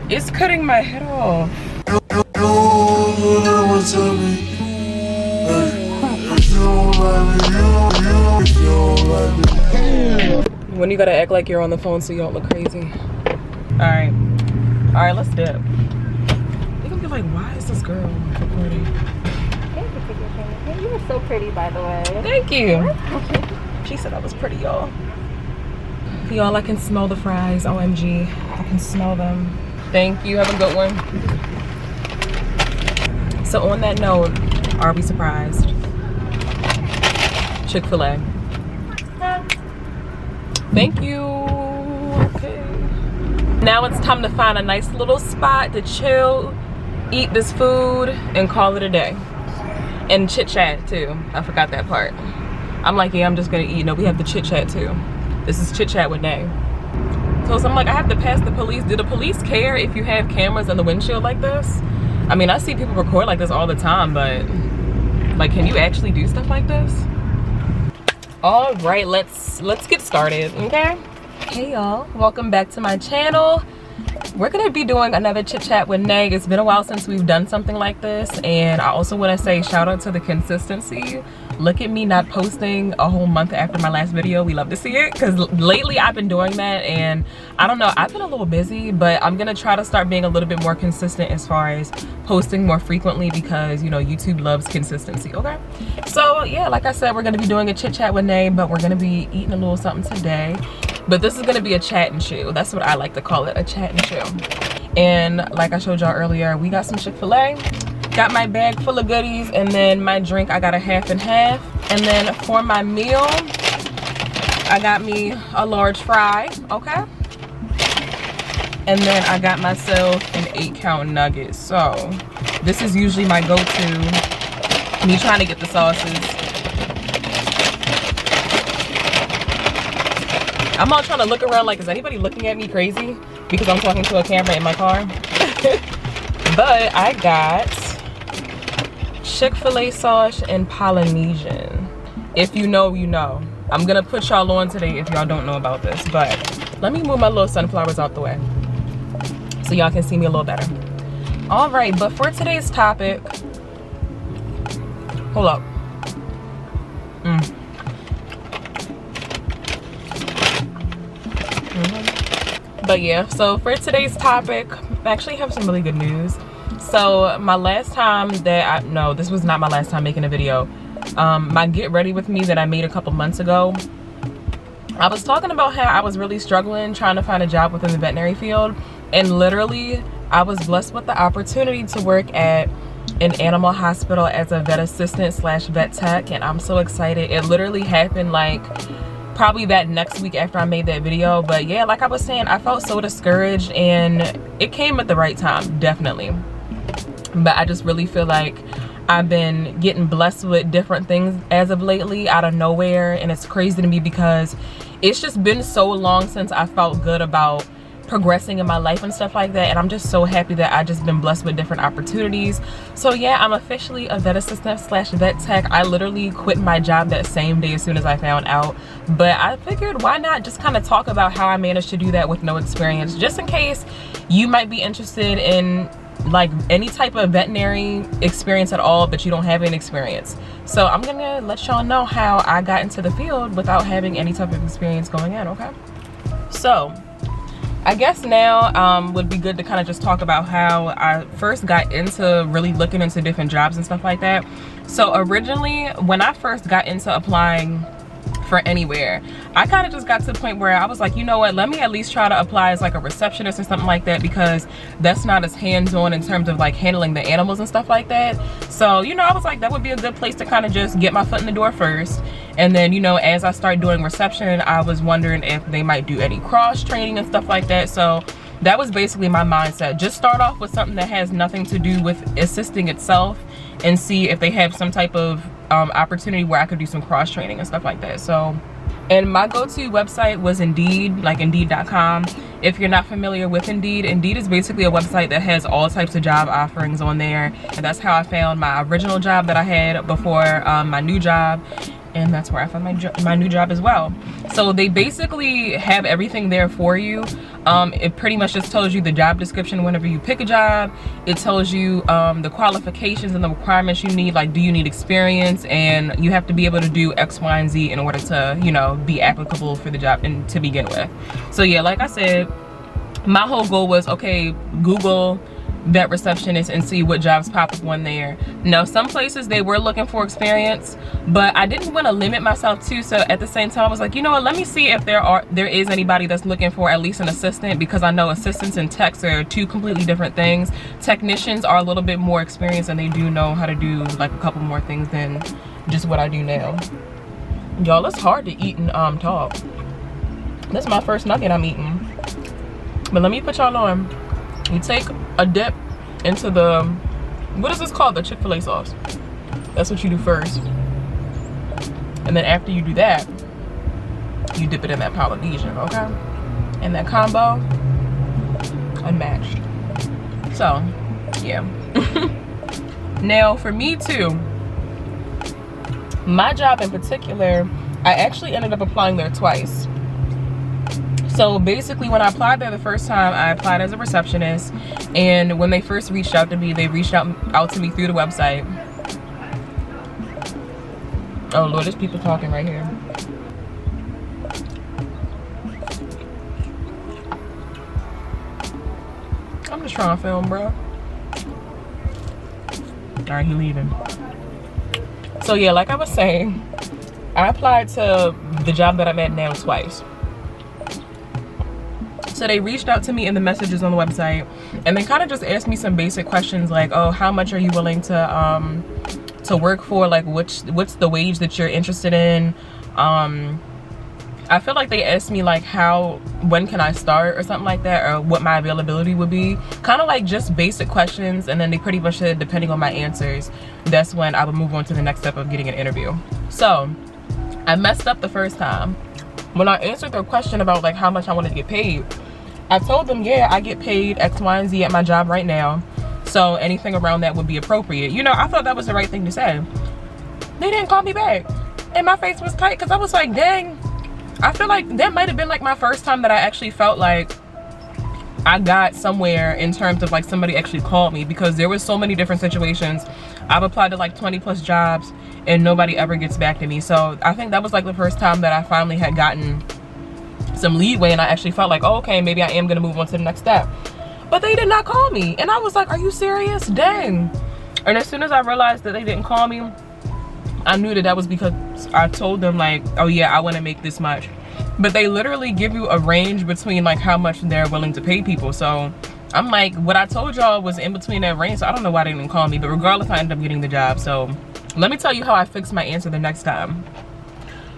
It's cutting my head off. When you gotta act like you're on the phone so you don't look crazy. Alright, let's dip. They're gonna be like, why is this girl recording? Thank you for your camera. You were so pretty, by the way. Thank you. She said I was pretty, y'all. Y'all, I can smell the fries. OMG. I can smell them. Thank you. Have a good one. So on that note, are we surprised? Chick-fil-A. Thank you. Okay. Now it's time to find a nice little spot to chill, eat this food, and call it a day. And chit chat too. I forgot that part. I'm like, yeah, I'm just gonna eat. No, we have the chit chat too. This is chit chat with Nay. So I'm like, I have to pass the police. Do the police care if you have cameras in the windshield like this? I mean, I see people record like this all the time, but like, can you actually do stuff like this? All right, let's get started, okay? Hey y'all, welcome back to my channel. We're gonna be doing another chit chat with Nay. It's been a while since we've done something like this, and I also want to say shout out to the consistency. Look at me not posting a whole month after my last video. We love to see it, because lately I've been doing that, and I don't know, I've been a little busy, but I'm gonna try to start being a little bit more consistent as far as posting more frequently, because you know, YouTube loves consistency. Okay, so yeah, like I said, we're gonna be doing a chit chat with Nay, but we're gonna be eating a little something today. But this is gonna be a chat and chew. That's what I like to call it, a chat and chew. And like I showed y'all earlier, we got some Chick-fil-A. Got my bag full of goodies, and then my drink, I got a half and half. And then for my meal, I got me a large fry, okay? And then I got myself an 8-count nugget. So this is usually my go-to. Me trying to get the sauces. I'm all trying to look around like, is anybody looking at me crazy? Because I'm talking to a camera in my car. But I got Chick-fil-A sauce and Polynesian. If you know, you know. I'm gonna put y'all on today if y'all don't know about this. But let me move my little sunflowers out the way so y'all can see me a little better. All right, but for today's topic, hold up. But yeah, so for today's topic, I actually have some really good news. So my last time that this was not my last time making a video. My get ready with me that I made a couple months ago, I was talking about how I was really struggling trying to find a job within the veterinary field, and literally I was blessed with the opportunity to work at an animal hospital as a vet assistant / vet tech, and I'm so excited. It literally happened like probably that next week after I made that video. But yeah, like I was saying, I felt so discouraged, and it came at the right time, definitely. But I just really feel like I've been getting blessed with different things as of lately out of nowhere, and it's crazy to me because it's just been so long since I felt good about progressing in my life and stuff like that, and I'm just so happy that I just been blessed with different opportunities. So yeah, I'm officially a vet assistant / vet tech. I literally quit my job that same day as soon as I found out, but I figured why not just kind of talk about how I managed to do that with no experience, just in case you might be interested in like any type of veterinary experience at all, but you don't have any experience. So I'm gonna let y'all know how I got into the field without having any type of experience going in, okay? So I guess now would be good to kind of just talk about how I first got into really looking into different jobs and stuff like that. So originally, when I first got into applying for anywhere, I kind of just got to the point where I was like, you know what, let me at least try to apply as like a receptionist or something like that, because that's not as hands-on in terms of like handling the animals and stuff like that. So, you know, I was like, that would be a good place to kind of just get my foot in the door first. And then, you know, as I started doing reception, I was wondering if they might do any cross training and stuff like that. So that was basically my mindset. Just start off with something that has nothing to do with assisting itself, and see if they have some type of opportunity where I could do some cross training and stuff like that. So, and my go-to website was Indeed, like Indeed.com. If you're not familiar with Indeed, Indeed is basically a website that has all types of job offerings on there, and that's how I found my original job that I had before my new job. and that's where I found my new job as well. So they basically have everything there for you. It pretty much just tells you the job description whenever you pick a job. It tells you the qualifications and the requirements you need, like do you need experience, and you have to be able to do X, Y, and Z in order to, you know, be applicable for the job and to begin with. So yeah, like I said, my whole goal was, okay, Google vet receptionist and see what jobs pop up on there. Now, some places they were looking for experience, but I didn't want to limit myself too. So at the same time, I was like, you know what, let me see if there is anybody that's looking for at least an assistant, because I know assistants and techs are two completely different things. Technicians are a little bit more experienced and they do know how to do like a couple more things than just what I do now. Y'all, it's hard to eat and talk. This is my first nugget I'm eating. But let me put y'all on. You take a dip into the, what is this called? The Chick-fil-A sauce. That's what you do first. And then after you do that, you dip it in that Polynesian, okay? And that combo, unmatched. So, yeah. Now, for me too, my job in particular, I actually ended up applying there twice. So basically, when I applied there the first time, I applied as a receptionist, and when they first reached out to me, they reached out to me through the website. Oh Lord, there's people talking right here. I'm just trying to film, bro. Alright, he leaving. So yeah, like I was saying, I applied to the job that I'm at now twice. So they reached out to me in the messages on the website, and they kind of just asked me some basic questions like, oh, how much are you willing to work for? Like, what's the wage that you're interested in? I feel like they asked me like when can I start or something like that, or what my availability would be. Kind of like just basic questions, and then they pretty much said depending on my answers, that's when I would move on to the next step of getting an interview. So I messed up the first time. When I answered their question about like how much I wanted to get paid, I told them, yeah, I get paid X, Y, and Z at my job right now. So anything around that would be appropriate. You know, I thought that was the right thing to say. They didn't call me back. And my face was tight because I was like, dang. I feel like that might have been like my first time that I actually felt like I got somewhere in terms of like somebody actually called me, because there was so many different situations. I've applied to like 20 plus jobs and nobody ever gets back to me. So I think that was like the first time that I finally had gotten some leeway and I actually felt like, oh, okay, maybe I am gonna move on to the next step. But they did not call me, and I was like, are you serious? Dang. And as soon as I realized that they didn't call me, I knew that was because I told them like, oh yeah, I want to make this much. But they literally give you a range between like how much they're willing to pay people. So I'm like, what I told y'all was in between that range, so I don't know why they didn't call me. But regardless, I ended up getting the job. So let me tell you how I fixed my answer the next time.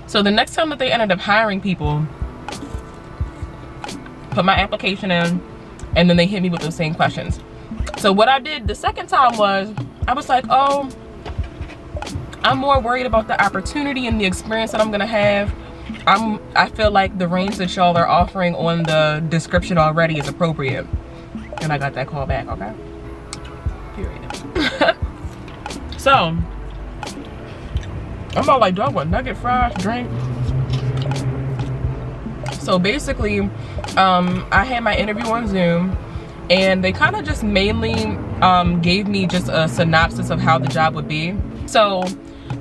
So the next time that they ended up hiring people, put my application in, and then they hit me with those same questions. So what I did the second time was, I was like, oh, I'm more worried about the opportunity and the experience that I'm gonna have. I feel like the range that y'all are offering on the description already is appropriate. And I got that call back, okay? Period. So, I'm all like, dog, what, nugget, fries, drink? So basically, I had my interview on Zoom, and they kind of just mainly gave me just a synopsis of how the job would be. So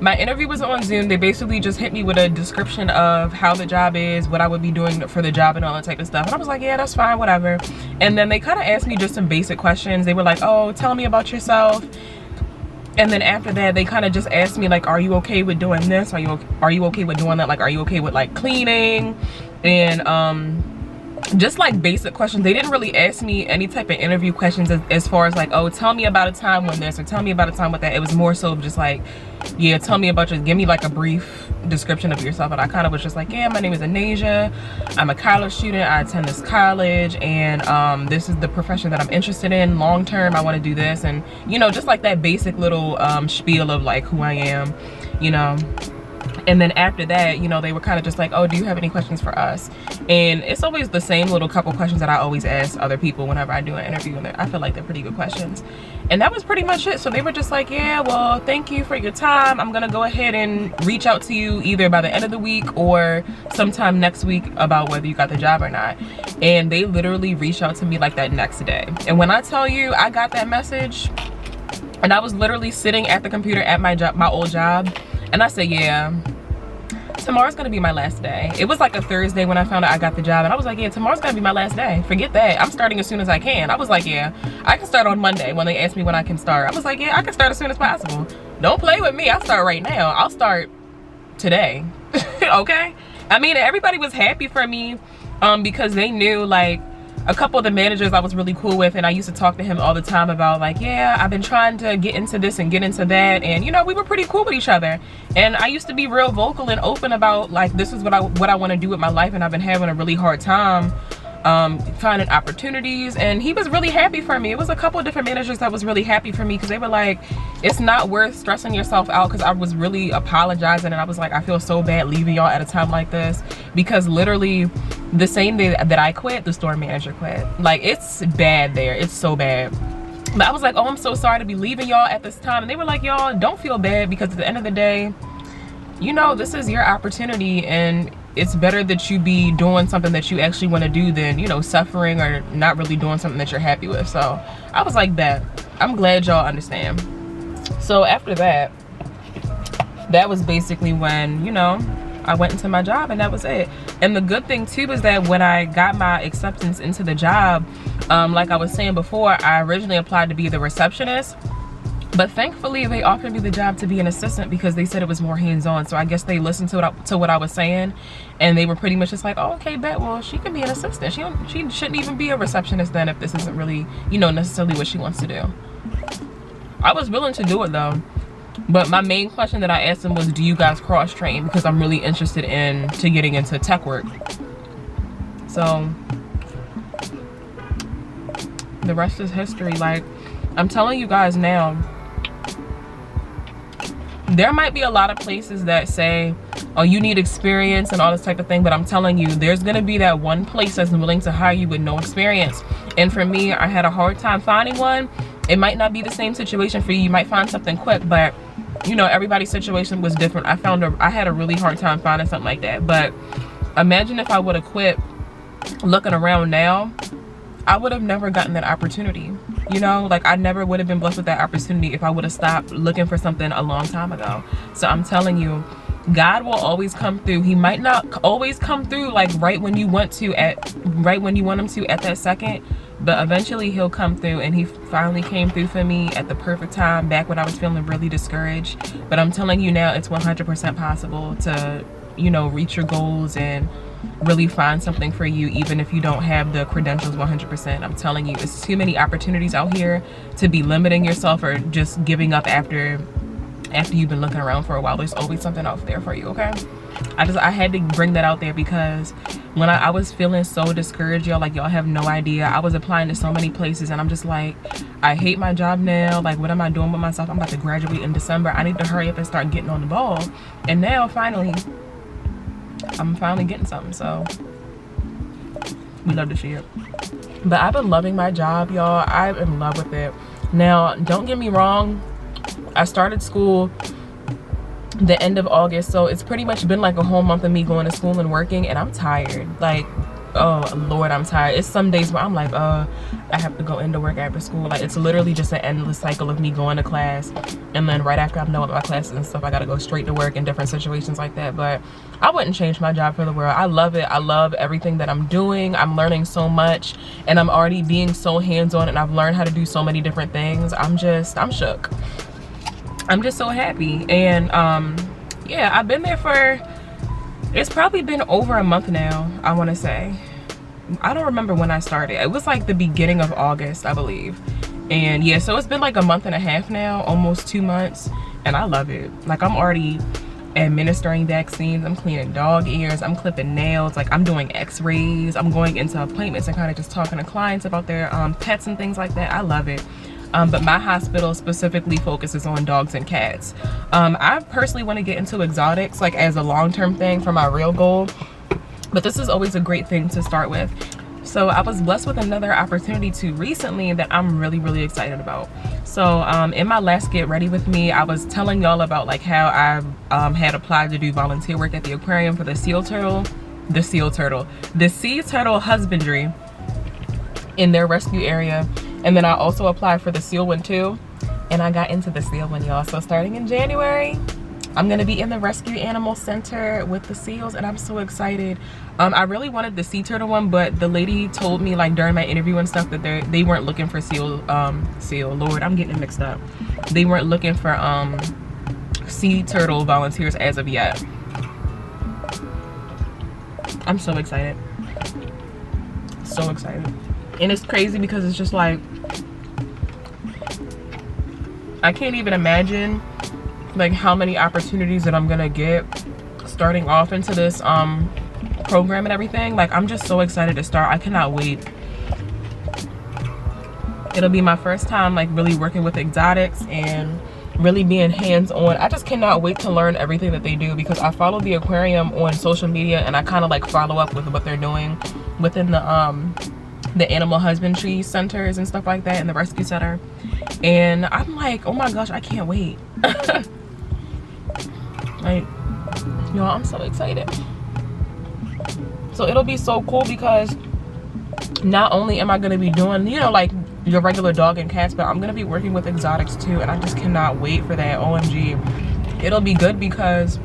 my interview was on Zoom. They basically just hit me with a description of how the job is, what I would be doing for the job and all that type of stuff. And I was like, yeah, that's fine, whatever. And then they kind of asked me just some basic questions. They were like, oh, tell me about yourself. And then after that, they kind of just asked me like, are you okay with doing this? Are you okay with doing that? Like, are you okay with like cleaning? And just like basic questions. They didn't really ask me any type of interview questions as far as like, oh, tell me about a time when this, or tell me about a time with that. It was more so just like, yeah, tell me about give me like a brief description of yourself. And I kind of was just like, yeah, my name is Anasia. I'm a college student. I attend this college, and this is the profession that I'm interested in long term. I want to do this, and you know, just like that basic little spiel of like who I am, you know. And then after that, you know, they were kind of just like, oh, do you have any questions for us? And it's always the same little couple questions that I always ask other people whenever I do an interview, and I feel like they're pretty good questions. And that was pretty much it. So they were just like, yeah, well, thank you for your time. I'm gonna go ahead and reach out to you either by the end of the week or sometime next week about whether you got the job or not. And they literally reached out to me like that next day. And when I tell you I got that message, and I was literally sitting at the computer at my job, my old job, and I said, yeah, tomorrow's gonna be my last day. It was like a Thursday when I found out I got the job, and I was like, yeah, tomorrow's gonna be my last day. Forget that. I'm starting as soon as I can. I was like, yeah, I can start on Monday. When they asked me when I can start, I was like, yeah, I can start as soon as possible. Don't play with me. I'll start right now. I'll start today. Okay? I mean, everybody was happy for me because they knew, like, a couple of the managers I was really cool with, and I used to talk to him all the time about, like, yeah, I've been trying to get into this and get into that, and you know, we were pretty cool with each other. And I used to be real vocal and open about, like, this is what I want to do with my life, and I've been having a really hard time finding opportunities. And he was really happy for me. It was a couple of different managers that was really happy for me because they were like, it's not worth stressing yourself out, because I was really apologizing, and I was like, I feel so bad leaving y'all at a time like this, because literally the same day that I quit, the store manager quit. Like, it's bad there. It's so bad. But I was like, oh, I'm so sorry to be leaving y'all at this time. And they were like, y'all, don't feel bad, because at the end of the day, you know, this is your opportunity, and it's better that you be doing something that you actually want to do than, you know, suffering or not really doing something that you're happy with. So I was like, bet. I'm glad y'all understand. So after that, that was basically when, you know, I went into my job, and that was it. And the good thing too is that when I got my acceptance into the job, like I was saying before, I originally applied to be the receptionist, but thankfully they offered me the job to be an assistant because they said it was more hands-on. So I guess they listened to what I was saying, and they were pretty much just like, oh, okay, bet, well, she can be an assistant. She shouldn't even be a receptionist then if this isn't really, you know, necessarily what she wants to do. I was willing to do it though. But my main question that I asked them was, do you guys cross-train? Because I'm really interested in getting into tech work. So the rest is history. Like, I'm telling you guys now, there might be a lot of places that say, oh, you need experience and all this type of thing, but I'm telling you, there's gonna be that one place that's willing to hire you with no experience. And for me, I had a hard time finding one. It might not be the same situation for you. You might find something quick, but you know, everybody's situation was different. I had a really hard time finding something like that. But imagine if I would have quit looking around now, I would have never gotten that opportunity. You know, like, I never would have been blessed with that opportunity if I would have stopped looking for something a long time ago. So I'm telling you, God will always come through. He might not always come through like right when you want him to at that second, but eventually he'll come through. And he finally came through for me at the perfect time, back when I was feeling really discouraged. But I'm telling you now, it's 100% possible to, you know, reach your goals and really find something for you, even if you don't have the credentials 100%. I'm telling you, it's too many opportunities out here to be limiting yourself or just giving up after you've been looking around for a while. There's always something out there for you, okay? I had to bring that out there because when I was feeling so discouraged, y'all, like, y'all have no idea. I was applying to so many places, and I'm just like, I hate my job now. Like, what am I doing with myself? I'm about to graduate in December. I need to hurry up and start getting on the ball. And now finally, I'm finally getting something. So we love to see it. But I've been loving my job, y'all. I'm in love with it. Now, don't get me wrong, I started school the end of August, so it's pretty much been like a whole month of me going to school and working, and I'm tired. Like, oh Lord, I'm tired. It's some days where I'm like, I have to go into work after school. Like, it's literally just an endless cycle of me going to class, and then right after I'm done with my classes and stuff, I gotta go straight to work in different situations like that. But I wouldn't change my job for the world. I love it. I love everything that I'm doing. I'm learning so much, and I'm already being so hands-on, and I've learned how to do so many different things. I'm shook. I'm just so happy. And yeah, I've been there for, it's probably been over a month now, I want to say. I don't remember when I started. It was like the beginning of August, I believe. And yeah, so it's been like a month and a half now, almost 2 months, and I love it. Like, I'm already administering vaccines, I'm cleaning dog ears, I'm clipping nails, like, I'm doing x-rays, I'm going into appointments and kind of just talking to clients about their pets and things like that. I love it. but my hospital specifically focuses on dogs and cats. I personally want to get into exotics like as a long-term thing for my real goal, but this is always a great thing to start with. So I was blessed with another opportunity too recently that I'm really excited about. So in my last Get Ready With Me, I was telling y'all about like how I had applied to do volunteer work at the aquarium for the sea turtle husbandry in their rescue area. And then I also applied for the seal one too. And I got into the seal one, y'all. So starting in January, I'm gonna be in the rescue animal center with the seals, and I'm so excited. I really wanted the sea turtle one, but the lady told me like during my interview and stuff that they weren't looking for seal, Lord, I'm getting it mixed up. They weren't looking for sea turtle volunteers as of yet. I'm so excited. So excited. And it's crazy because it's just like, I can't even imagine like how many opportunities that I'm gonna get starting off into this program and everything. Like, I'm just so excited to start. I cannot wait. It'll be my first time like really working with exotics and really being hands-on. I just cannot wait to learn everything that they do, because I follow the aquarium on social media and I kind of like follow up with what they're doing within the animal husbandry centers and stuff like that, in the rescue center. And I'm like, oh my gosh, I can't wait. Like, y'all, I'm so excited. So it'll be so cool because not only am I going to be doing, you know, like your regular dog and cats, but I'm going to be working with exotics too. And I just cannot wait for that. OMG. It'll be good because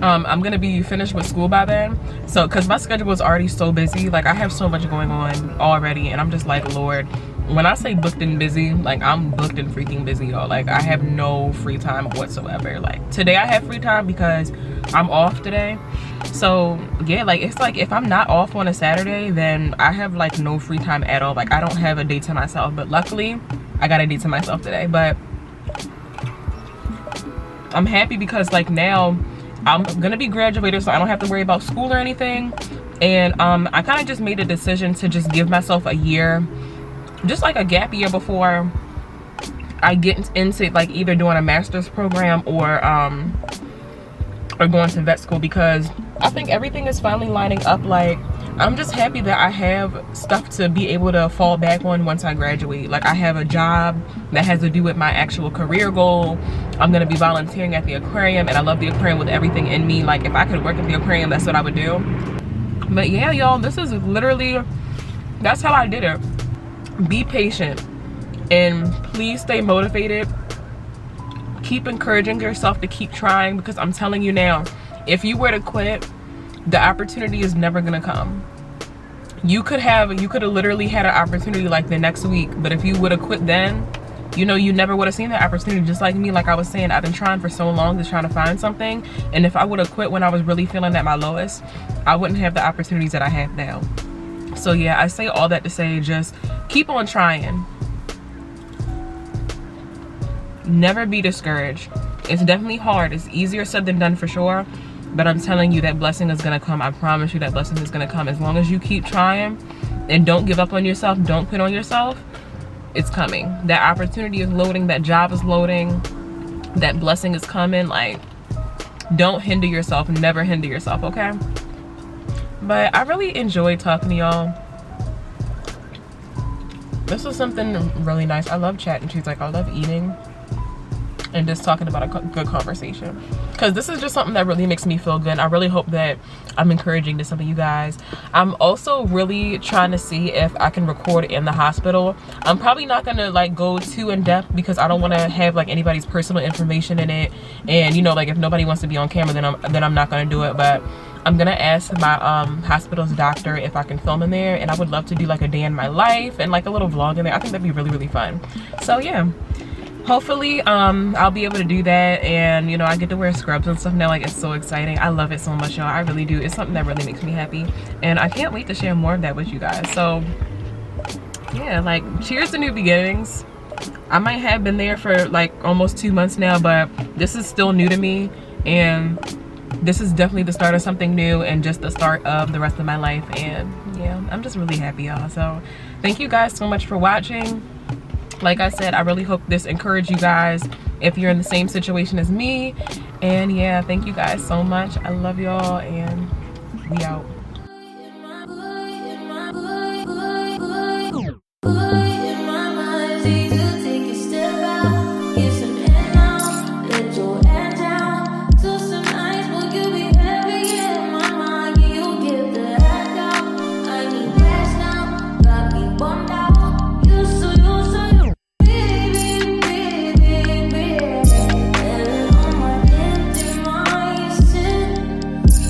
I'm going to be finished with school by then. So, because my schedule is already so busy. Like, I have so much going on already. And I'm just like, Lord, when I say booked and busy, like I'm booked and freaking busy, y'all. Like, I have no free time whatsoever. Like, today I have free time because I'm off today. So yeah, like it's like if I'm not off on a Saturday, then I have like no free time at all. Like, I don't have a day to myself, but luckily I got a day to myself today. But I'm happy because like now I'm gonna be graduated, so I don't have to worry about school or anything. And I kind of just made a decision to just give myself a year, just like a gap year, before I get into like either doing a master's program or going to vet school, because I think everything is finally lining up. Like, I'm just happy that I have stuff to be able to fall back on once I graduate. Like, I have a job that has to do with my actual career goal. I'm gonna be volunteering at the aquarium, and I love the aquarium with everything in me. Like, if I could work at the aquarium, that's what I would do. But yeah, y'all, this is literally, that's how I did it. Be patient and please stay motivated. Keep encouraging yourself to keep trying, because I'm telling you now, if you were to quit, the opportunity is never gonna come. You could have literally had an opportunity like the next week, but if you would have quit then, you know, you never would have seen that opportunity. Just like me, like I was saying, I've been trying for so long to try to find something, and if I would have quit when I was really feeling at my lowest, I wouldn't have the opportunities that I have now. So yeah, I say all that to say, just keep on trying. Never be discouraged. It's definitely hard. It's easier said than done for sure, but I'm telling you, that blessing is gonna come. I promise you that blessing is gonna come. As long as you keep trying and don't give up on yourself, don't quit on yourself, it's coming. That opportunity is loading, that job is loading, that blessing is coming. Like, don't hinder yourself. Never hinder yourself, okay? But I really enjoyed talking to y'all. This was something really nice. I love chatting to you. Like, I love eating and just talking about a good conversation, because this is just something that really makes me feel good. I really hope that I'm encouraging to some of you guys. I'm also really trying to see if I can record in the hospital. I'm probably not gonna like go too in depth, because I don't want to have like anybody's personal information in it, and you know, like if nobody wants to be on camera, then I'm not gonna do it. But I'm gonna ask my hospital's doctor if I can film in there, and I would love to do like a day in my life and like a little vlog in there. I think that'd be really fun. So yeah, hopefully I'll be able to do that. And you know, I get to wear scrubs and stuff now. Like, it's so exciting. I love it so much, y'all. I really do. It's something that really makes me happy, and I can't wait to share more of that with you guys. So yeah, like, cheers to new beginnings. I might have been there for like almost 2 months now, but this is still new to me, and this is definitely the start of something new and just the start of the rest of my life. And yeah, I'm just really happy, y'all. So thank you guys so much for watching. Like I said, I really hope this encouraged you guys if you're in the same situation as me. And yeah, thank you guys so much. I love y'all, and we out.